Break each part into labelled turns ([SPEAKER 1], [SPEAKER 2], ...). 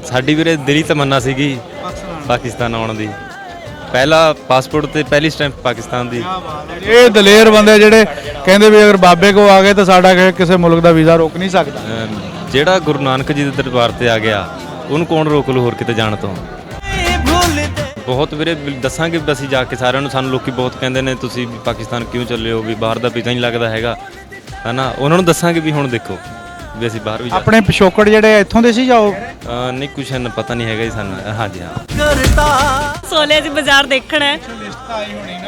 [SPEAKER 1] ਸਾਡੀ ਵੀਰੇ ਦਿਲੀ ਤਮੰਨਾ ਸੀਗੀ ਪਾਕਿਸਤਾਨ ਆਉਣ ਦੀ। ਪਹਿਲਾ ਪਾਸਪੋਰਟ ਤੇ ਪਹਿਲੀ ਸਟੈਂਪ ਪਾਕਿਸਤਾਨ ਦੀ।
[SPEAKER 2] ਇਹ ਦਲੇਰ ਬੰਦੇ ਜਿਹੜੇ ਕਹਿੰਦੇ ਵੀ ਅਗਰ ਬਾਬੇ ਕੋ ਆ ਗਏ ਤਾਂ ਸਾਡਾ ਕਿਸੇ ਮੁਲਕ ਦਾ ਵੀਜ਼ਾ ਰੋਕ ਨਹੀਂ ਸਕਦਾ।
[SPEAKER 1] ਜਿਹੜਾ ਗੁਰੂ ਨਾਨਕ ਜੀ ਦੇ ਦਰਬਾਰ ਤੇ ਆ ਗਿਆ ਉਹਨੂੰ ਕੌਣ ਰੋਕ ਲੂ ਹੋਰ ਕਿਤੇ ਜਾਣ ਤੋਂ। ਬਹੁਤ ਵੀਰੇ ਦੱਸਾਂਗੇ ਅਸੀਂ ਜਾ ਕੇ ਸਾਰਿਆਂ ਨੂੰ। ਸਾਨੂੰ ਲੋਕੀ ਬਹੁਤ ਕਹਿੰਦੇ ਨੇ ਤੁਸੀਂ ਵੀ ਪਾਕਿਸਤਾਨ ਕਿਉਂ ਚੱਲੇ ਹੋ, ਵੀ ਬਾਹਰ ਦਾ ਵੀਜ਼ਾ ਨਹੀਂ ਲੱਗਦਾ ਹੈਗਾ, ਹੈ ਨਾ। ਉਹਨਾਂ ਨੂੰ ਦੱਸਾਂਗੇ ਵੀ ਹੁਣ ਦੇਖੋ ਵੀ ਅਸੀਂ ਬਾਹਰ ਵੀ
[SPEAKER 2] ਆਪਣੇ ਪਿਛੋਕੜ ਜਿਹੜੇ ਇੱਥੋਂ ਦੇ ਸੀ ਜਾਂ ਉਹ
[SPEAKER 1] ਨਹੀਂ ਕੁਛ ਪਤਾ ਨਹੀਂ ਹੈਗਾ ਜੀ ਸਾਨੂੰ। ਹਾਂਜੀ ਹਾਂ
[SPEAKER 3] ਸੋਲੇ ਦੀ ਬਾਜ਼ਾਰ ਦੇਖਣਾ ਹੈ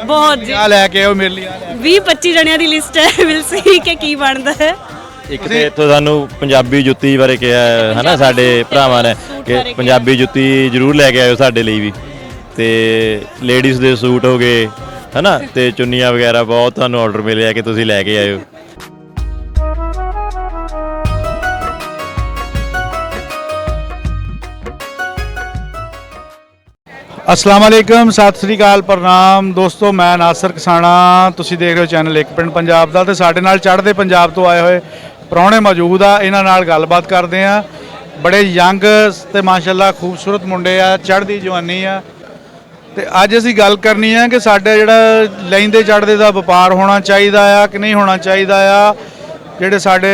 [SPEAKER 3] ਬਹੁਤ ਜੀ।
[SPEAKER 2] ਆ ਲੈ ਕੇ ਆਓ ਮੇਰੇ ਲਈ।
[SPEAKER 3] 20-25 ਜਣਿਆਂ ਦੀ ਲਿਸਟ ਹੈ, ਵਿਲ ਸੀ ਕਿ ਕੀ ਬਣਦਾ ਹੈ।
[SPEAKER 4] ਇੱਕ ਤੇ ਇੱਥੋਂ ਸਾਨੂੰ ਪੰਜਾਬੀ ਜੁੱਤੀ ਬਾਰੇ ਕਿਹਾ ਹੈ ਨਾ ਸਾਡੇ ਭਰਾਵਾਂ ਨੇ ਕਿ ਪੰਜਾਬੀ ਜੁੱਤੀ ਜ਼ਰੂਰ ਲੈ ਕੇ ਆਇਓ ਸਾਡੇ ਲਈ ਵੀ, ਤੇ ਲੇਡੀਜ਼ ਦੇ ਸੂਟ ਹੋ ਗਏ ਹੈ ਨਾ, ਤੇ ਚੁੰਨੀਆਂ ਵਗੈਰਾ ਬਹੁਤ ਤੁਹਾਨੂੰ ਆਰਡਰ ਮਿਲਿਆ ਕਿ ਤੁਸੀਂ ਲੈ ਕੇ ਆਇਓ।
[SPEAKER 2] अस्सलाम वालेकुम, सत श्री अकाल, प्रणाम दोस्तों। मैं नासर किसाना, ਤੁਸੀਂ ਦੇਖ ਰਹੇ ਹੋ ਚੈਨਲ ਇੱਕ ਪਿੰਡ ਪੰਜਾਬ ਦਾ। ਤੇ ਸਾਡੇ ਨਾਲ ਚੜ੍ਹਦੇ ਪੰਜਾਬ ਤੋਂ ਆਏ ਹੋਏ ਪ੍ਰਾਹੁਣੇ ਮੌਜੂਦ ਆ, ਇਹਨਾਂ ਨਾਲ ਗੱਲਬਾਤ ਕਰਦੇ ਆ। ਬੜੇ ਯੰਗ ਤੇ ਮਾਸ਼ਾਅੱਲਾ ਖੂਬਸੂਰਤ ਮੁੰਡੇ ਆ, ਚੜ੍ਹਦੀ ਜਵਾਨੀ ਆ। ਤੇ ਅੱਜ ਅਸੀਂ ਗੱਲ ਕਰਨੀ ਆ ਕਿ ਸਾਡੇ ਜਿਹੜਾ ਲੈਂਦੇ ਚੜ੍ਹਦੇ ਦਾ ਵਪਾਰ ਹੋਣਾ ਚਾਹੀਦਾ ਆ ਕਿ ਨਹੀਂ ਹੋਣਾ ਚਾਹੀਦਾ ਆ। ਜਿਹੜੇ ਸਾਡੇ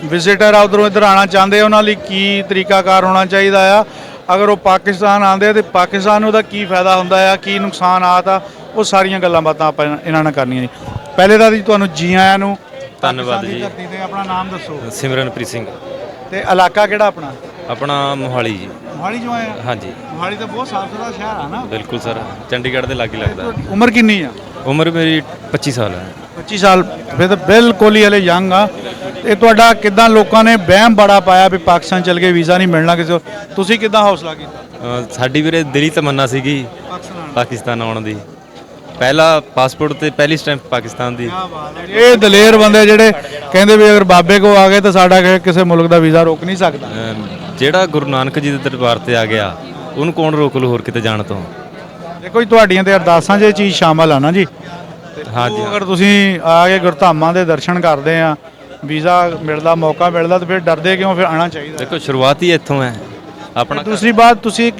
[SPEAKER 2] ਵਿਜ਼ਿਟਰ ਆ ਉਧਰੋਂ ਇੱਧਰ ਆਉਣਾ ਚਾਹੁੰਦੇ ਆ, ਉਹਨਾਂ ਲਈ ਕੀ ਤਰੀਕਾਕਾਰ ਹੋਣਾ ਚਾਹੀਦਾ ਆ। ਅਗਰ ਉਹ ਪਾਕਿਸਤਾਨ ਆਉਂਦੇ ਆ ਤਾਂ ਪਾਕਿਸਤਾਨ ਨੂੰ ਉਹਦਾ ਕੀ ਫਾਇਦਾ ਹੁੰਦਾ ਆ, ਕੀ ਨੁਕਸਾਨਾਤ ਆ, ਉਹ ਸਾਰੀਆਂ ਗੱਲਾਂ ਬਾਤਾਂ ਆਪਾਂ ਇਹਨਾਂ ਨਾਲ ਕਰਨੀਆਂ ਜੀ। ਪਹਿਲੇ ਤਾਂ ਜੀ ਤੁਹਾਨੂੰ ਜੀ ਆਇਆਂ ਨੂੰ
[SPEAKER 1] ਧੰਨਵਾਦ ਜੀ।
[SPEAKER 2] ਧਰਤੀ ਤੇ ਆਪਣਾ ਨਾਮ ਦੱਸੋ।
[SPEAKER 1] ਸਿਮਰਨਪ੍ਰੀਤ ਸਿੰਘ।
[SPEAKER 2] ਤੇ ਇਲਾਕਾ ਕਿਹੜਾ ਆਪਣਾ?
[SPEAKER 1] ਆਪਣਾ ਮੋਹਾਲੀ ਜੀ।
[SPEAKER 2] ਮੋਹਾਲੀ ਜੋ ਆਇਆ?
[SPEAKER 1] ਹਾਂਜੀ।
[SPEAKER 2] ਮੋਹਾਲੀ ਤਾਂ ਬਹੁਤ ਸਾਫ਼ ਸੁਥਰਾ ਸ਼ਹਿਰ ਆ ਨਾ।
[SPEAKER 1] ਬਿਲਕੁਲ ਸਰ, ਚੰਡੀਗੜ੍ਹ ਦੇ ਲਾਗੇ ਲੱਗਦਾ।
[SPEAKER 2] ਉਮਰ ਕਿੰਨੀ ਆ?
[SPEAKER 1] ਉਮਰ ਮੇਰੀ 25 ਸਾਲ ਹੈ।
[SPEAKER 2] 25 ਸਾਲ, ਫਿਰ ਤਾਂ ਬਿਲਕੁਲ ਹੀ ਹਲੇ ਯੰਗ ਆ। ਇਹ ਤੁਹਾਡਾ ਕਿੱਦਾਂ ਲੋਕਾਂ ਨੇ ਵਹਿਮ ਬੜਾ ਪਾਇਆ ਵੀ ਪਾਕਿਸਤਾਨ ਚਲ ਕੇ ਵੀਜ਼ਾ ਨਹੀਂ ਮਿਲਣਾ ਕਿਸੇ, ਤੁਸੀਂ ਕਿੱਦਾਂ ਹੌਸਲਾ ਕੀਤਾ?
[SPEAKER 1] ਸਾਡੀ ਵੀਰੇ ਦਿਲੀ ਤਮੰਨਾ ਸੀਗੀ ਪਾਕਿਸਤਾਨ ਆਉਣ ਦੀ। ਪਹਿਲਾ ਪਾਸਪੋਰਟ ਤੇ ਪਹਿਲੀ ਸਟੈਂਪ ਪਾਕਿਸਤਾਨ ਦੀ।
[SPEAKER 2] ਇਹ ਦਲੇਰ ਬੰਦੇ ਜਿਹੜੇ ਕਹਿੰਦੇ ਵੀ ਅਗਰ ਬਾਬੇ ਕੋ ਆ ਗਏ ਤਾਂ ਸਾਡਾ ਕਿਸੇ ਮੁਲਕ ਦਾ ਵੀਜ਼ਾ ਰੋਕ ਨਹੀਂ ਸਕਦਾ।
[SPEAKER 1] ਜਿਹੜਾ ਗੁਰੂ ਨਾਨਕ ਜੀ ਦੇ ਦਰਬਾਰ ਤੇ ਆ ਗਿਆ ਉਹਨੂੰ ਕੌਣ ਰੋਕ ਲੂ ਹੋਰ ਕਿਤੇ ਜਾਣ ਤੋਂ।
[SPEAKER 2] ਦੇਖੋ ਜੀ, ਤੁਹਾਡੀਆਂ ਤੇ ਅਰਦਾਸਾਂ 'ਚ ਇਹ ਚੀਜ਼ ਸ਼ਾਮਲ ਆ ਨਾ ਜੀ।
[SPEAKER 1] ਹਾਂਜੀ।
[SPEAKER 2] ਅਗਰ ਤੁਸੀਂ ਆ ਕੇ ਗੁਰਧਾਮਾਂ ਦੇ ਦਰਸ਼ਨ ਕਰਦੇ ਆ, ਵੀਜ਼ਾ ਮਿਲਦਾ, ਮੌਕਾ ਮਿਲਦਾ, ਤਾਂ ਫਿਰ ਡਰਦੇ ਕਿਉਂ? ਫਿਰ ਆਉਣਾ ਚਾਹੀਦਾ।
[SPEAKER 1] ਦੇਖੋ ਸ਼ੁਰੂਆਤ ਹੀ ਇੱਥੋਂ ਹੈ ਆਪਣਾ।
[SPEAKER 2] ਦੂਸਰੀ ਬਾਤ, ਤੁਸੀਂ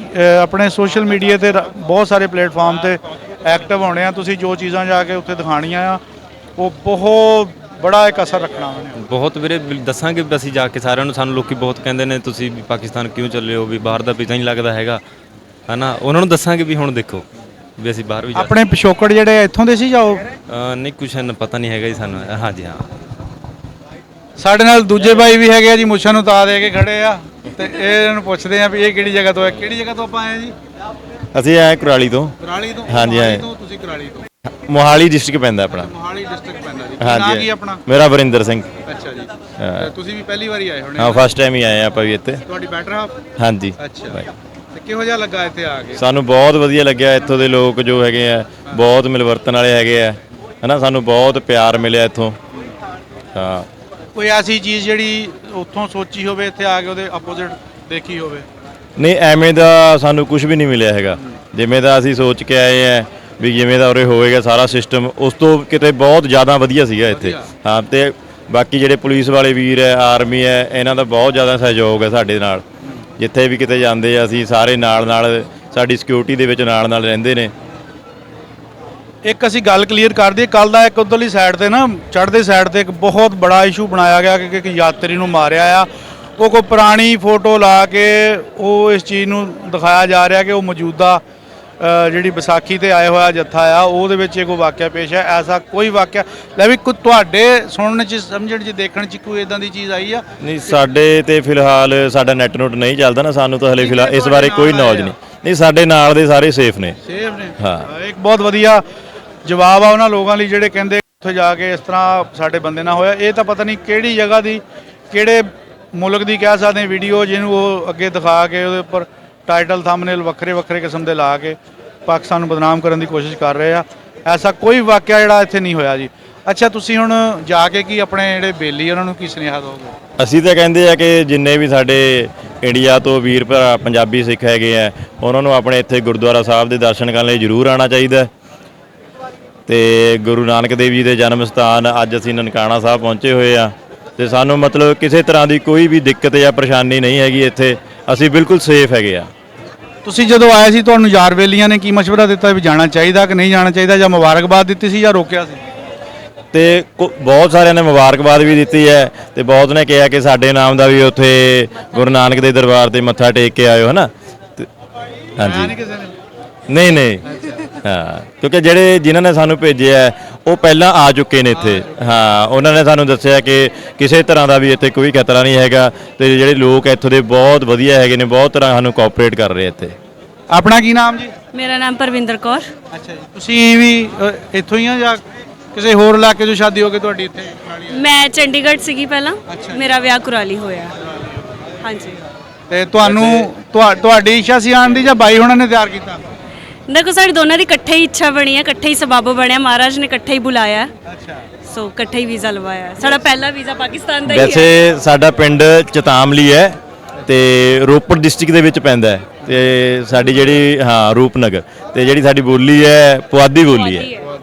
[SPEAKER 2] ਆਪਣੇ ਸੋਸ਼ਲ ਮੀਡੀਆ ਤੇ ਬਹੁਤ ਸਾਰੇ ਪਲੇਟਫਾਰਮ ਤੇ ਐਕਟਿਵ ਹੋਣੇ ਆ। ਤੁਸੀਂ ਜੋ ਚੀਜ਼ਾਂ ਜਾ ਕੇ ਉੱਥੇ ਦਿਖਾਣੀਆਂ ਆ ਉਹ ਬਹੁਤ ਬੜਾ ਇੱਕ ਅਸਰ ਰੱਖਣਾ ਉਹਨੇ।
[SPEAKER 1] ਬਹੁਤ ਵੀਰੇ ਦੱਸਾਂਗੇ ਅਸੀਂ ਜਾ ਕੇ ਸਾਰਿਆਂ ਨੂੰ। ਸਾਨੂੰ ਲੋਕੀ ਬਹੁਤ ਕਹਿੰਦੇ ਨੇ ਤੁਸੀਂ ਵੀ ਪਾਕਿਸਤਾਨ ਕਿਉਂ ਚੱਲੇ ਹੋ, ਵੀ ਬਾਹਰ ਦਾ ਵੀਜ਼ਾ ਨਹੀਂ ਲੱਗਦਾ ਹੈਗਾ, ਹੈ ਨਾ। ਉਹਨਾਂ ਨੂੰ ਦੱਸਾਂਗੇ ਵੀ ਹੁਣ ਦੇਖੋ ਵੀ ਅਸੀਂ ਬਾਹਰ ਵੀ
[SPEAKER 2] ਆਪਣੇ ਪਿਛੋਕੜ ਜਿਹੜੇ ਇੱਥੋਂ ਦੇ ਸੀ ਜਾਂ ਉਹ
[SPEAKER 1] ਨਹੀਂ ਕੁਛ ਪਤਾ ਨਹੀਂ ਹੈਗਾ ਜੀ ਸਾਨੂੰ। ਹਾਂਜੀ ਹਾਂ।
[SPEAKER 2] ਸਾਡੇ ਨਾਲ ਦੂਜੇ ਭਾਈ ਵੀ ਹੈਗੇ ਆ ਜੀ, ਮੁੱਛਾਂ ਨੂੰ ਤਾ ਦੇ ਕੇ ਖੜੇ ਆ। ਤੇ ਇਹਨਾਂ ਨੂੰ ਪੁੱਛਦੇ ਆ ਵੀ ਇਹ ਕਿਹੜੀ ਜਗ੍ਹਾ ਤੋਂ ਹੈ, ਕਿਹੜੀ ਜਗ੍ਹਾ ਤੋਂ ਆਪਾਂ ਆਏ ਜੀ?
[SPEAKER 4] ਅਸੀਂ ਆਏ ਕੁਰਾਲੀ ਤੋਂ।
[SPEAKER 2] ਕੁਰਾਲੀ ਤੋਂ?
[SPEAKER 4] ਹਾਂਜੀ,
[SPEAKER 2] ਮੋਹਾਲੀ ਤੋਂ? ਤੁਸੀਂ ਕੁਰਾਲੀ ਤੋਂ?
[SPEAKER 4] ਮੋਹਾਲੀ ਡਿਸਟ੍ਰਿਕਟ ਪੈਂਦਾ ਆਪਣਾ।
[SPEAKER 2] ਮੋਹਾਲੀ ਡਿਸਟ੍ਰਿਕਟ ਪੈਂਦਾ ਜੀ।
[SPEAKER 4] ਹਾਂਜੀ।
[SPEAKER 2] ਨਾਂ ਕੀ ਆਪਣਾ?
[SPEAKER 4] ਮੇਰਾ ਵਰਿੰਦਰ ਸਿੰਘ।
[SPEAKER 2] ਅੱਛਾ ਜੀ। ਤੁਸੀਂ ਵੀ ਪਹਿਲੀ ਵਾਰੀ ਆਏ ਹੋਣੇ?
[SPEAKER 4] ਹਾਂ, ਫਸਟ ਟਾਈਮ ਹੀ ਆਏ ਆਪਾਂ ਵੀ ਇੱਥੇ।
[SPEAKER 2] ਤੁਹਾਡੀ ਬੈਟਰ ਹਾਫ?
[SPEAKER 4] ਹਾਂਜੀ।
[SPEAKER 2] ਅੱਛਾ। ਤੇ ਕਿਹੋ ਜਿਹਾ ਲੱਗਾ ਇੱਥੇ ਆ ਕੇ?
[SPEAKER 4] ਸਾਨੂੰ ਬਹੁਤ ਵਧੀਆ ਲੱਗਿਆ। ਇੱਥੋਂ ਦੇ ਲੋਕ ਜੋ ਹੈਗੇ ਆ ਬਹੁਤ ਮਿਲਵਰਤਨ ਵਾਲੇ ਹੈਗੇ ਆ, ਹੈ ਨਾ। ਸਾਨੂੰ ਬਹੁਤ ਪਿਆਰ ਮਿਲਿਆ ਇੱਥੋਂ। ਹਾਂ।
[SPEAKER 2] ਕੋਈ ਐਸੀ ਚੀਜ਼ ਜਿਹੜੀ ਉੱਥੋਂ ਸੋਚੀ ਹੋਵੇ ਇੱਥੇ ਆ ਕੇ ਉਹਦੇ ਆਪੋਜ਼ਿਟ ਦੇਖੀ ਹੋਵੇ?
[SPEAKER 4] ਨਹੀਂ, ਐਵੇਂ ਦਾ ਸਾਨੂੰ ਕੁਝ ਵੀ ਨਹੀਂ ਮਿਲਿਆ ਹੈਗਾ। ਜਿਵੇਂ ਦਾ ਅਸੀਂ ਸੋਚ ਕੇ ਆਏ ਆ ਵੀ ਜਿਵੇਂ ਦਾ ਉਰੇ ਹੋਏਗਾ ਸਾਰਾ ਸਿਸਟਮ, ਉਸ ਤੋਂ ਕਿਤੇ ਬਹੁਤ ਜ਼ਿਆਦਾ ਵਧੀਆ ਸੀਗਾ ਇੱਥੇ। ਹਾਂ। ਤੇ ਬਾਕੀ ਜਿਹੜੇ ਪੁਲਿਸ ਵਾਲੇ ਵੀਰ ਹੈ, ਆਰਮੀ ਹੈ, ਇਹਨਾਂ ਦਾ ਬਹੁਤ ਜ਼ਿਆਦਾ ਸਹਿਯੋਗ ਹੈ ਸਾਡੇ ਨਾਲ। ਜਿੱਥੇ ਵੀ ਕਿਤੇ ਜਾਂਦੇ ਆ ਅਸੀਂ ਸਾਰੇ ਨਾਲ ਸਾਡੀ ਸਿਕਿਉਰਿਟੀ ਦੇ ਵਿੱਚ ਨਾਲ ਰਹਿੰਦੇ ਨੇ।
[SPEAKER 2] ਇੱਕ ਅਸੀਂ ਗੱਲ ਕਲੀਅਰ ਕਰ ਦਈਏ, ਕੱਲ ਦਾ ਇੱਕ ਉੱਧਰਲੀ ਸਾਈਡ ਤੇ ਨਾ ਚੜ੍ਹਦੇ ਸਾਈਡ ਤੇ ਇੱਕ ਬਹੁਤ ਬੜਾ ਇਸ਼ੂ ਬਣਾਇਆ ਗਿਆ ਕਿ ਇੱਕ ਯਾਤਰੀ ਨੂੰ ਮਾਰਿਆ ਆ। ਉਹ ਕੋਈ ਪੁਰਾਣੀ ਫੋਟੋ ਲਾ ਕੇ ਉਹ ਇਸ ਚੀਜ਼ ਨੂੰ ਦਿਖਾਇਆ ਜਾ ਰਿਹਾ ਕਿ ਉਹ ਮੌਜੂਦਾ ਜਿਹੜੀ ਵਿਸਾਖੀ ਤੇ ਆਏ ਹੋਇਆ ਜੱਥਾ ਆ ਉਹਦੇ ਵਿੱਚ ਇਹ ਕੋਈ ਵਾਕਿਆ ਪੇਸ਼ ਹੈ। ਐਸਾ ਕੋਈ ਵਾਕਿਆ ਲੈ ਵੀ ਤੁਹਾਡੇ ਸੁਣਨ 'ਚ, ਸਮਝਣ 'ਚ, ਦੇਖਣ 'ਚ ਕੋਈ ਇਦਾਂ ਦੀ ਚੀਜ਼ ਆਈ ਆ?
[SPEAKER 4] ਨਹੀਂ, ਸਾਡੇ ਤੇ ਫਿਲਹਾਲ ਸਾਡਾ ਨੈਟ ਨੋਟ ਨਹੀਂ ਚੱਲਦਾ ਨਾ, ਸਾਨੂੰ ਤਾਂ ਹਲੇ ਫਿਲਹਾਲ ਇਸ ਬਾਰੇ ਕੋਈ ਨੌਲੇਜ ਨਹੀਂ। ਨਹੀਂ, ਸਾਡੇ ਨਾਲ ਦੇ ਸਾਰੇ ਸੇਫ ਨੇ।
[SPEAKER 2] ਸੇਫ ਨੇ?
[SPEAKER 4] ਹਾਂ।
[SPEAKER 2] ਇੱਕ ਬਹੁਤ ਵਧੀਆ ਜਵਾਬ ਆ ਉਹਨਾਂ ਲੋਕਾਂ ਲਈ ਜਿਹੜੇ ਕਹਿੰਦੇ ਉੱਥੇ ਜਾ ਕੇ ਇਸ ਤਰ੍ਹਾਂ ਸਾਡੇ ਬੰਦੇ ਨਾਲ ਹੋਇਆ। ਇਹ ਤਾਂ ਪਤਾ ਨਹੀਂ ਕਿਹੜੀ ਜਗ੍ਹਾ ਦੀ, ਕਿਹੜੇ ਮੁਲਕ ਦੀ ਕਹਿ ਸਕਦੇ ਵੀਡੀਓ, ਜਿਹਨੂੰ ਉਹ ਅੱਗੇ ਦਿਖਾ ਕੇ ਉਹਦੇ ਉੱਪਰ ਟਾਈਟਲ ਥੰਬਨੇਲ ਵੱਖਰੇ ਕਿਸਮ ਦੇ ਲਾ ਕੇ ਪਾਕਿਸਤਾਨ ਨੂੰ ਬਦਨਾਮ ਕਰਨ ਦੀ ਕੋਸ਼ਿਸ਼ ਕਰ ਰਹੇ ਆ। ਐਸਾ ਕੋਈ ਵਾਕਿਆ ਜਿਹੜਾ ਇੱਥੇ ਨਹੀਂ ਹੋਇਆ ਜੀ। ਅੱਛਾ, ਤੁਸੀਂ ਹੁਣ ਜਾ ਕੇ ਕੀ ਆਪਣੇ ਜਿਹੜੇ ਬੇਲੀ ਉਹਨਾਂ ਨੂੰ ਕੀ ਸੁਨੇਹਾ ਦਿਓਗੇ?
[SPEAKER 4] ਅਸੀਂ ਤਾਂ ਕਹਿੰਦੇ ਆ ਕਿ ਜਿੰਨੇ ਵੀ ਸਾਡੇ ਇੰਡੀਆ ਤੋਂ ਵੀਰ ਭਰਾ ਪੰਜਾਬੀ ਸਿੱਖ ਹੈਗੇ ਆ, ਉਹਨਾਂ ਨੂੰ ਆਪਣੇ ਇੱਥੇ ਗੁਰਦੁਆਰਾ ਸਾਹਿਬ ਦੇ ਦਰਸ਼ਨ ਕਰਨ ਲਈ ਜ਼ਰੂਰ ਆਉਣਾ ਚਾਹੀਦਾ। ਤੇ ਗੁਰੂ ਨਾਨਕ ਦੇਵ ਜੀ ਦੇ ਜਨਮ ਸਥਾਨ ਅੱਜ ਅਸੀਂ ਨਨਕਾਣਾ ਸਾਹਿਬ ਪਹੁੰਚੇ ਹੋਏ ਆ। ਤੇ ਸਾਨੂੰ ਮਤਲਬ ਕਿਸੇ ਤਰ੍ਹਾਂ ਦੀ ਕੋਈ ਵੀ ਦਿੱਕਤ ਜਾਂ ਪਰੇਸ਼ਾਨੀ ਨਹੀਂ ਹੈਗੀ ਇੱਥੇ, ਅਸੀਂ ਬਿਲਕੁਲ ਸੇਫ ਹੈਗੇ ਆ।
[SPEAKER 2] ਤੁਸੀਂ ਜਦੋਂ ਆਏ ਸੀ ਤੁਹਾਨੂੰ ਯਾਰ ਬੇਲੀਆਂ ਨੇ ਕੀ ਮਸ਼ਵਰਾ ਦਿੱਤਾ ਵੀ ਜਾਣਾ ਚਾਹੀਦਾ ਕਿ ਨਹੀਂ ਜਾਣਾ ਚਾਹੀਦਾ, ਜਾਂ ਮੁਬਾਰਕਬਾਦ ਦਿੱਤੀ ਸੀ ਜਾਂ ਰੋਕਿਆ ਸੀ?
[SPEAKER 4] ਤੇ ਬਹੁਤ ਸਾਰਿਆਂ ਨੇ ਮੁਬਾਰਕਬਾਦ ਵੀ ਦਿੱਤੀ ਹੈ ਤੇ ਬਹੁਤ ਨੇ ਕਿਹਾ ਕਿ ਸਾਡੇ ਨਾਮ ਦਾ ਵੀ ਉੱਥੇ ਗੁਰੂ ਨਾਨਕ ਦੇ ਦਰਬਾਰ ਤੇ ਮੱਥਾ ਟੇਕ ਕੇ ਆਇਓ, ਹਨਾ। ਹਾਂਜੀ, ਨਹੀਂ ਨਹੀਂ, ਹਾਂ, ਕਿਉਂਕਿ ਜਿਹੜੇ ਜਿਨ੍ਹਾਂ ਨੇ ਸਾਨੂੰ ਭੇਜਿਆ ਹੈ, ਉਹ ਪਹਿਲਾਂ ਆ ਚੁੱਕੇ ਨੇ ਇੱਥੇ। ਹਾਂ, ਉਹਨਾਂ ਨੇ ਸਾਨੂੰ ਦੱਸਿਆ ਕਿ ਕਿਸੇ ਤਰ੍ਹਾਂ ਦਾ ਵੀ ਇੱਥੇ ਕੋਈ ਖਤਰਾ ਨਹੀਂ ਹੈਗਾ ਤੇ ਜਿਹੜੇ ਲੋਕ ਇੱਥੋਂ ਦੇ ਬਹੁਤ ਵਧੀਆ ਹੈਗੇ ਨੇ, ਬਹੁਤ ਤਰ੍ਹਾਂ ਸਾਨੂੰ ਕੋਆਪਰੇਟ ਕਰ ਰਹੇ ਇੱਥੇ।
[SPEAKER 2] ਆਪਣਾ ਕੀ ਨਾਮ ਜੀ?
[SPEAKER 3] ਮੇਰਾ ਨਾਮ ਪਰਵਿੰਦਰ ਕੌਰ।
[SPEAKER 2] ਅੱਛਾ ਜੀ, ਤੁਸੀਂ ਵੀ ਇੱਥੋਂ ਹੀ ਆ ਜਾਂ ਕਿਸੇ ਹੋਰ ਇਲਾਕੇ 'ਚੋਂ ਸ਼ਾਦੀ ਹੋ ਕੇ ਤੁਹਾਡੀ ਇੱਥੇ ਨਾਲ ਹੀ ਆ?
[SPEAKER 3] ਮੈਂ ਚੰਡੀਗੜ੍ਹ ਸੀਗੀ ਪਹਿਲਾਂ,
[SPEAKER 2] ਅੱਛਾ।
[SPEAKER 3] ਮੇਰਾ ਵਿਆਹ ਕੁਰਾਲੀ ਹੋਇਆ। ਹਾਂਜੀ।
[SPEAKER 2] ਤੇ ਤੁਹਾਨੂੰ ਤੁਹਾਡੀ ਇੱਛਾ ਸੀ ਆਉਣ ਦੀ ਜਾਂ ਬਾਈ ਹੁਣਾਂ ਨੇ ਤਿਆਰ ਕੀਤਾ?
[SPEAKER 3] ਦੇਖੋ ਸਾਡੀ ਦੋਨਾਂ ਦੀ ਇਕੱਠੇ ਹੀ ਇੱਛਾ ਬਣੀ ਹੈ, ਇਕੱਠੇ ਹੀ ਸਬੱਬ ਬਣਿਆ, ਮਹਾਰਾਜ ਨੇ ਇਕੱਠੇ ਹੀ ਬੁਲਾਇਆ,
[SPEAKER 2] ਅੱਛਾ।
[SPEAKER 3] ਸੋ ਇਕੱਠੇ ਹੀ ਵੀਜ਼ਾ ਲਵਾਇਆ। ਸਾਡਾ ਪਹਿਲਾ ਵੀਜ਼ਾ ਪਾਕਿਸਤਾਨ ਦਾ ਹੀ ਹੈ।
[SPEAKER 4] ਵੈਸੇ ਸਾਡਾ ਪਿੰਡ ਚਤਾਮਲੀ ਹੈ ਤੇ ਰੋਪੜ ਡਿਸਟ੍ਰਿਕਟ ਦੇ ਵਿੱਚ ਪੈਂਦਾ ਹੈ ਤੇ ਸਾਡੀ ਜਿਹੜੀ ਰੂਪਨਗਰ, ਤੇ ਜਿਹੜੀ ਸਾਡੀ ਬੋਲੀ ਹੈ ਪੁਆਧੀ ਬੋਲੀ ਹੈ।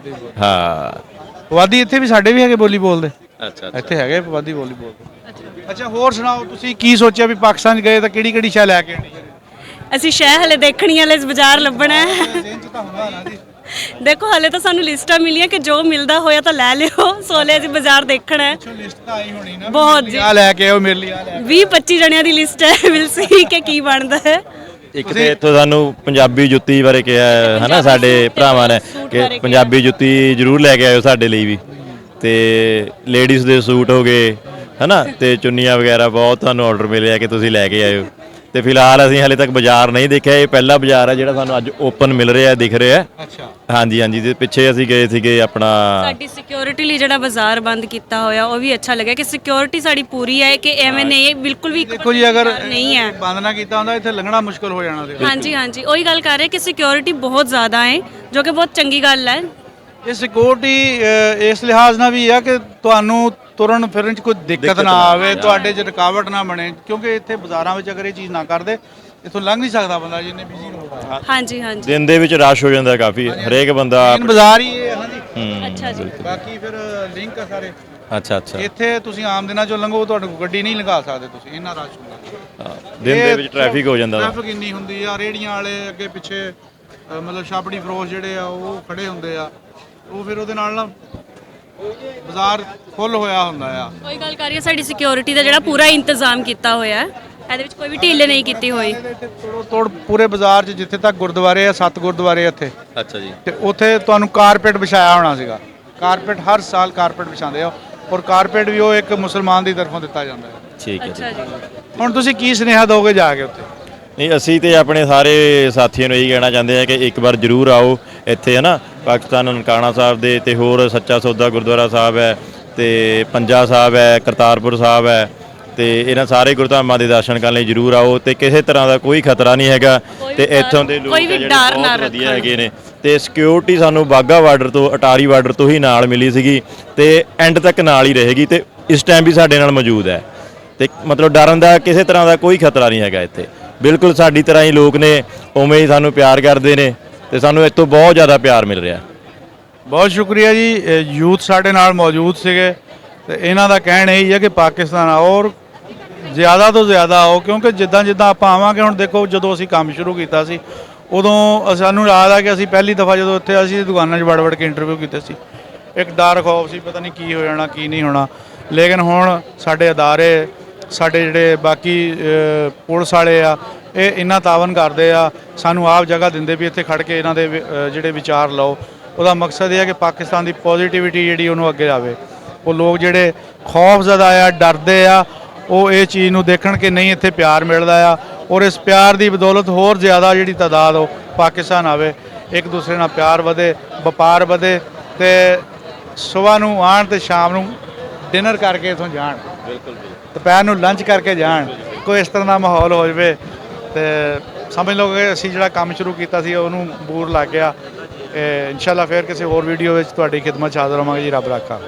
[SPEAKER 4] ਹਾਂ,
[SPEAKER 2] ਪੁਆਧੀ ਇੱਥੇ ਵੀ ਸਾਡੇ ਵੀ ਹੈਗੇ ਬੋਲੀ ਬੋਲਦੇ।
[SPEAKER 4] ਅੱਛਾ,
[SPEAKER 2] ਇੱਥੇ ਹੈਗੇ ਪੁਆਧੀ ਬੋਲੀ ਬੋਲਦੇ। ਅੱਛਾ, ਹੋਰ ਸੁਣਾਓ, ਤੁਸੀਂ ਕੀ ਸੋਚਿਆ ਵੀ ਪਾਕਿਸਤਾਨ 'ਚ ਗਏ ਤਾਂ ਕਿਹੜੀ ਕਿਹੜੀ ਸ਼ੈ ਲੈ ਕੇ ਆਣੀ?
[SPEAKER 3] ਅਸੀਂ ਸ਼ਹਿਰ ਹਲੇ ਦੇਖਣੀ ਵਾਲੇ ਬਾਜ਼ਾਰ ਲੱਭਣਾ ਹੈ। ਦੇਖੋ ਹਲੇ ਤਾਂ ਸਾਨੂੰ ਲਿਸਟਾਂ ਮਿਲੀਆਂ ਕਿ ਜੋ ਮਿਲਦਾ ਹੋਇਆ ਤਾਂ ਲੈ ਲਿਓ, ਸੋਲੇ ਅਸੀਂ ਬਾਜ਼ਾਰ ਦੇਖਣਾ ਹੈ।
[SPEAKER 2] ਲਿਸਟ ਤਾਂ ਆਈ ਹੋਣੀ ਨਾ,
[SPEAKER 3] ਬਹੁਤ ਜੀ,
[SPEAKER 2] ਆ ਲੈ ਕੇ ਆਓ ਮੇਰੇ ਲਈ, ਆ ਲੈ
[SPEAKER 3] 20-25 ਜਣਿਆਂ ਦੀ ਲਿਸਟ ਹੈ, ਵਿਲ ਸੀ ਕਿ ਕੀ ਬਣਦਾ ਹੈ।
[SPEAKER 4] ਇੱਕ ਤੇ ਇੱਥੋਂ ਸਾਨੂੰ ਪੰਜਾਬੀ ਜੁੱਤੀ ਬਾਰੇ ਕਿਹਾ ਹੈ ਨਾ ਸਾਡੇ ਭਰਾਵਾਂ ਨੇ ਕਿ ਪੰਜਾਬੀ ਜੁੱਤੀ ਜ਼ਰੂਰ ਲੈ ਕੇ ਆਇਓ ਸਾਡੇ ਲਈ ਵੀ, ਤੇ ਲੇਡੀਜ਼ ਦੇ ਸੂਟ ਹੋ ਗਏ, ਹਨਾ, ਤੇ ਚੁੰਨੀਆਂ ਵਗੈਰਾ ਬਹੁਤ ਤੁਹਾਨੂੰ ਆਰਡਰ ਮਿਲਿਆ ਕਿ ਤੁਸੀਂ ਲੈ ਕੇ ਆਇਓ। ਤੇ ਫਿਲਹਾਲ ਅਸੀਂ ਹਾਲੇ ਤੱਕ ਬਾਜ਼ਾਰ ਨਹੀਂ ਦੇਖਿਆ, ਇਹ ਪਹਿਲਾ ਬਾਜ਼ਾਰ ਹੈ ਜਿਹੜਾ ਸਾਨੂੰ ਅੱਜ ਓਪਨ ਮਿਲ ਰਿਹਾ, ਦਿਖ ਰਿਹਾ।
[SPEAKER 2] ਅੱਛਾ। ਹਾਂਜੀ
[SPEAKER 4] ਹਾਂਜੀ, ਤੇ ਪਿੱਛੇ ਅਸੀਂ ਗਏ ਸੀਗੇ ਆਪਣਾ
[SPEAKER 3] ਸਾਡੀ ਸਿਕਿਉਰਿਟੀ ਲਈ ਜਿਹੜਾ ਬਾਜ਼ਾਰ ਬੰਦ ਕੀਤਾ ਹੋਇਆ ਉਹ ਵੀ ਅੱਛਾ ਲੱਗਿਆ ਕਿ ਸਿਕਿਉਰਿਟੀ ਸਾਡੀ ਪੂਰੀ ਹੈ, ਕਿ ਐਵੇਂ ਨਹੀਂ ਬਿਲਕੁਲ ਵੀ
[SPEAKER 2] ਦੇਖੋ ਜੀ, ਅਗਰ
[SPEAKER 3] ਨਹੀਂ ਹੈ,
[SPEAKER 2] ਬੰਦ ਨਾ ਕੀਤਾ ਹੁੰਦਾ ਇੱਥੇ ਲੰਘਣਾ ਮੁਸ਼ਕਲ ਹੋ ਜਾਣਾ ਸੀ।
[SPEAKER 3] ਹਾਂਜੀ ਹਾਂਜੀ, ਉਹੀ ਗੱਲ ਕਰ ਰਹੇ ਕਿ ਸਿਕਿਉਰਿਟੀ ਬਹੁਤ ਜ਼ਿਆਦਾ ਹੈ, ਜੋ ਕਿ ਬਹੁਤ ਚੰਗੀ ਗੱਲ ਹੈ।
[SPEAKER 2] ਇਹ ਸਿਕਿਉਰਿਟੀ ਇਸ ਲਿਹਾਜ਼ ਨਾਲ ਵੀ ਆ ਕਿ ਤੁਹਾਨੂੰ ਤੁਰਨ ਫਿਰਨ 'ਚ ਕੋਈ ਦਿੱਕਤ ਨਾ ਆਵੇ, ਤੁਹਾਡੇ 'ਚ ਰੁਕਾਵਟ ਨਾ ਬਣੇ, ਕਿਉਂਕਿ ਇੱਥੇ ਬਾਜ਼ਾਰਾਂ ਵਿੱਚ ਅਗਰ ਇਹ ਚੀਜ਼ ਨਾ ਕਰਦੇ ਇੱਥੋਂ ਲੰਘ ਨਹੀਂ ਸਕਦਾ ਬੰਦਾ, ਜਿੰਨੇ ਬਿਜ਼ੀ ਲੋਕ ਆ।
[SPEAKER 3] ਹਾਂਜੀ ਹਾਂਜੀ,
[SPEAKER 4] ਦਿਨ ਦੇ ਵਿੱਚ ਰਸ਼ ਹੋ ਜਾਂਦਾ ਕਾਫੀ, ਹਰੇਕ ਬੰਦਾ।
[SPEAKER 2] ਮੇਨ ਬਾਜ਼ਾਰ ਹੀ ਇਹ ਹੈ ਨਾ ਜੀ।
[SPEAKER 3] ਅੱਛਾ ਜੀ।
[SPEAKER 2] ਬਾਕੀ ਫਿਰ ਲਿੰਕ ਆ ਸਾਰੇ।
[SPEAKER 4] ਅੱਛਾ,
[SPEAKER 2] ਇੱਥੇ ਤੁਸੀਂ ਆਮ ਦਿਨਾਂ 'ਚੋਂ ਲੰਘੋ, ਤੁਹਾਡੇ ਕੋਲ ਗੱਡੀ ਨਹੀਂ ਲੰਘਾ ਸਕਦੇ ਤੁਸੀਂ, ਇੰਨਾ ਰਸ਼ ਹੁੰਦਾ।
[SPEAKER 4] ਦਿਨ ਦੇ ਵਿੱਚ ਟ੍ਰੈਫਿਕ ਹੋ ਜਾਂਦਾ।
[SPEAKER 2] ਟ੍ਰੈਫਿਕ ਇੰਨੀ ਹੁੰਦੀ ਆ, ਰੇੜੀਆਂ ਵਾਲੇ ਅੱਗੇ ਪਿੱਛੇ ਮਤਲਬ ਛਾਪੜੀ ਫਰੋਸ਼ ਜਿਹੜੇ ਆ ਉਹ ਖੜੇ ਹੁੰਦੇ ਆ, ਉਹ ਫਿਰ ਉਹਦੇ ਨਾਲ ਨਾ ਬਾਜ਼ਾਰ ਫੁੱਲ ਹੋਇਆ ਹੁੰਦਾ ਆ।
[SPEAKER 3] ਕੋਈ ਗੱਲ ਕਰੀਏ, ਸਾਡੀ ਸਿਕਿਉਰਿਟੀ ਦਾ ਜਿਹੜਾ ਪੂਰਾ ਇੰਤਜ਼ਾਮ ਕੀਤਾ ਹੋਇਆ ਹੈ, ਇਹਦੇ ਵਿੱਚ ਕੋਈ ਵੀ ਢਿੱਲ ਨਹੀਂ ਕੀਤੀ ਹੋਈ।
[SPEAKER 2] ਤੋੜ ਪੂਰੇ ਬਾਜ਼ਾਰ 'ਚ ਜਿੱਥੇ ਤੱਕ ਗੁਰਦੁਆਰੇ ਆ, 7 ਗੁਰਦੁਆਰੇ ਇੱਥੇ।
[SPEAKER 4] ਅੱਛਾ ਜੀ।
[SPEAKER 2] ਤੇ ਉੱਥੇ ਤੁਹਾਨੂੰ ਕਾਰਪੇਟ ਵਿਛਾਇਆ ਹੋਣਾ ਸੀਗਾ। ਕਾਰਪੇਟ ਹਰ ਸਾਲ ਕਾਰਪੇਟ ਵਿਛਾਉਂਦੇ ਆ, ਔਰ ਕਾਰਪੇਟ ਵੀ ਉਹ ਇੱਕ ਮੁਸਲਮਾਨ ਦੀ ਤਰਫੋਂ ਦਿੱਤਾ ਜਾਂਦਾ ਹੈ।
[SPEAKER 4] ਠੀਕ ਹੈ ਜੀ।
[SPEAKER 3] ਅੱਛਾ ਜੀ।
[SPEAKER 2] ਹੁਣ ਤੁਸੀਂ ਕੀ ਸੁਨੇਹਾ ਦੋਗੇ ਜਾ ਕੇ ਉੱਥੇ?
[SPEAKER 4] ਨਹੀਂ, ਅਸੀਂ ਤੇ ਆਪਣੇ ਸਾਰੇ ਸਾਥੀਆਂ ਨੂੰ ਇਹੀ ਕਹਿਣਾ ਚਾਹੁੰਦੇ ਆ ਕਿ ਇੱਕ ਵਾਰ ਜ਼ਰੂਰ ਆਓ ਇੱਥੇ, ਹੈ ਨਾ। ਪਾਕਿਸਤਾਨ ਨਨਕਾਣਾ ਸਾਹਿਬ ਦੇ ਤੇ ਹੋਰ ਸੱਚਾ ਸੌਦਾ ਗੁਰਦੁਆਰਾ ਸਾਹਿਬ ਹੈ, ਤੇ ਪੰਜਾ ਸਾਹਿਬ ਹੈ, ਕਰਤਾਰਪੁਰ ਸਾਹਿਬ ਹੈ, ਤੇ ਇਹਨਾਂ ਸਾਰੇ ਗੁਰਧਾਮਾਂ ਦੇ ਦਰਸ਼ਨ ਕਰਨ ਲਈ ਜ਼ਰੂਰ ਆਓ। ਤੇ ਕਿਸੇ ਤਰ੍ਹਾਂ ਦਾ ਕੋਈ ਖਤਰਾ ਨਹੀਂ ਹੈਗਾ, ਤੇ ਇੱਥੋਂ ਦੇ ਲੋਕ ਜਿਹੜੇ ਬਹੁਤ ਵਧੀਆ ਹੈਗੇ ਨੇ। ਤੇ ਸਿਕਿਉਰਿਟੀ ਸਾਨੂੰ ਬਾਘਾ ਬਾਰਡਰ ਤੋਂ, ਅਟਾਰੀ ਬਾਰਡਰ ਤੋਂ ਹੀ ਨਾਲ ਮਿਲੀ ਸੀਗੀ, ਤੇ ਐਂਡ ਤੱਕ ਨਾਲ ਹੀ ਰਹੇਗੀ, ਤੇ ਇਸ ਟਾਈਮ ਵੀ ਸਾਡੇ ਨਾਲ ਮੌਜੂਦ ਹੈ। ਤੇ ਮਤਲਬ ਡਰਨ ਦਾ ਕਿਸੇ ਤਰ੍ਹਾਂ ਦਾ ਕੋਈ ਖਤਰਾ ਨਹੀਂ ਹੈਗਾ ਇੱਥੇ। ਬਿਲਕੁਲ ਸਾਡੀ ਤਰ੍ਹਾਂ ਹੀ ਲੋਕ ਨੇ, ਉਵੇਂ ਹੀ ਸਾਨੂੰ ਪਿਆਰ ਕਰਦੇ ਨੇ, ਤੇ ਸਾਨੂੰ ਇੱਥੋਂ ਬਹੁਤ ਜ਼ਿਆਦਾ ਪਿਆਰ ਮਿਲ ਰਿਹਾ।
[SPEAKER 2] ਬਹੁਤ ਸ਼ੁਕਰੀਆ ਜੀ। ਯੂਥ ਸਾਡੇ ਨਾਲ ਮੌਜੂਦ ਸੀਗੇ, ਤੇ ਇਹਨਾਂ ਦਾ ਕਹਿਣਾ ਇਹੀ ਹੈ ਕਿ ਪਾਕਿਸਤਾਨ ਆਓ, ਔਰ ਜ਼ਿਆਦਾ ਤੋਂ ਜ਼ਿਆਦਾ ਆਓ, ਕਿਉਂਕਿ ਜਿੱਦਾਂ ਜਿੱਦਾਂ ਆਪਾਂ ਆਵਾਂਗੇ, ਹੁਣ ਦੇਖੋ ਜਦੋਂ ਅਸੀਂ ਕੰਮ ਸ਼ੁਰੂ ਕੀਤਾ ਸੀ ਉਦੋਂ ਸਾਨੂੰ ਯਾਦ ਆ ਕਿ ਅਸੀਂ ਪਹਿਲੀ ਦਫਾ ਜਦੋਂ ਇੱਥੇ ਅਸੀਂ ਦੁਕਾਨਾਂ 'ਚ ਵੜ ਕੇ ਇੰਟਰਵਿਊ ਕੀਤੇ ਸੀ, ਇੱਕ ਡਰ ਖੌਫ ਸੀ, ਪਤਾ ਨਹੀਂ ਕੀ ਹੋ ਜਾਣਾ ਕੀ ਨਹੀਂ ਹੋਣਾ। ਲੇਕਿਨ ਹੁਣ ਸਾਡੇ ਅਦਾਰੇ, ਸਾਡੇ ਜਿਹੜੇ ਬਾਕੀ ਪੁਲਿਸ ਵਾਲੇ ਆ, ਇਹ ਇੰਨਾ ਤਾਵਨ ਕਰਦੇ ਆ, ਸਾਨੂੰ ਆਪ ਜਗ੍ਹਾ ਦਿੰਦੇ ਵੀ ਇੱਥੇ ਖੜ ਕੇ ਇਹਨਾਂ ਦੇ ਜਿਹੜੇ ਵਿਚਾਰ ਲਓ। ਉਹਦਾ ਮਕਸਦ ਇਹ ਹੈ ਕਿ ਪਾਕਿਸਤਾਨ ਦੀ ਪੋਜ਼ਿਟਿਵਿਟੀ ਜਿਹੜੀ ਉਹਨੂੰ ਅੱਗੇ ਆਵੇ। ਉਹ ਲੋਕ ਜਿਹੜੇ ਖੌਫਜ਼ਦਾ ਆ, ਡਰਦੇ ਆ, ਉਹ ਇਹ ਚੀਜ਼ ਨੂੰ ਦੇਖਣ ਕਿ ਨਹੀਂ ਇੱਥੇ ਪਿਆਰ ਮਿਲਦਾ ਆ, ਔਰ ਇਸ ਪਿਆਰ ਦੀ ਬਦੌਲਤ ਹੋਰ ਜ਼ਿਆਦਾ ਜਿਹੜੀ ਤਾਦਾਦ ਉਹ ਪਾਕਿਸਤਾਨ ਆਵੇ, ਇੱਕ ਦੂਸਰੇ ਨਾਲ ਪਿਆਰ ਵਧੇ, ਵਪਾਰ ਵਧੇ, ਤੇ ਸਵੇਰ ਨੂੰ ਆਉਣ ਤੇ ਸ਼ਾਮ ਨੂੰ ਡਿਨਰ ਕਰਕੇ ਇੱਥੋਂ ਜਾਣ, ਬਿਲਕੁਲ ਦੁਪਹਿਰ ਨੂੰ ਲੰਚ ਕਰਕੇ ਜਾਣ। ਕੋਈ ਇਸ ਤਰ੍ਹਾਂ ਦਾ ਮਾਹੌਲ ਹੋ ਜਾਵੇ ਤੇ ਸਮਝ ਲਓ ਕਿ ਅਸੀਂ ਜਿਹੜਾ ਕੰਮ ਸ਼ੁਰੂ ਕੀਤਾ ਸੀ ਉਹਨੂੰ ਬੂਰ ਲੱਗ ਗਿਆ। ਇਨਸ਼ਾਅੱਲਾ ਫਿਰ ਕਿਸੇ ਹੋਰ ਵੀਡੀਓ ਵਿੱਚ ਤੁਹਾਡੀ ਖਿਦਮਤ 'ਚ ਹਾਜ਼ਰ ਹੋਵਾਂਗੇ ਜੀ। ਰੱਬ ਰਾਖਾ।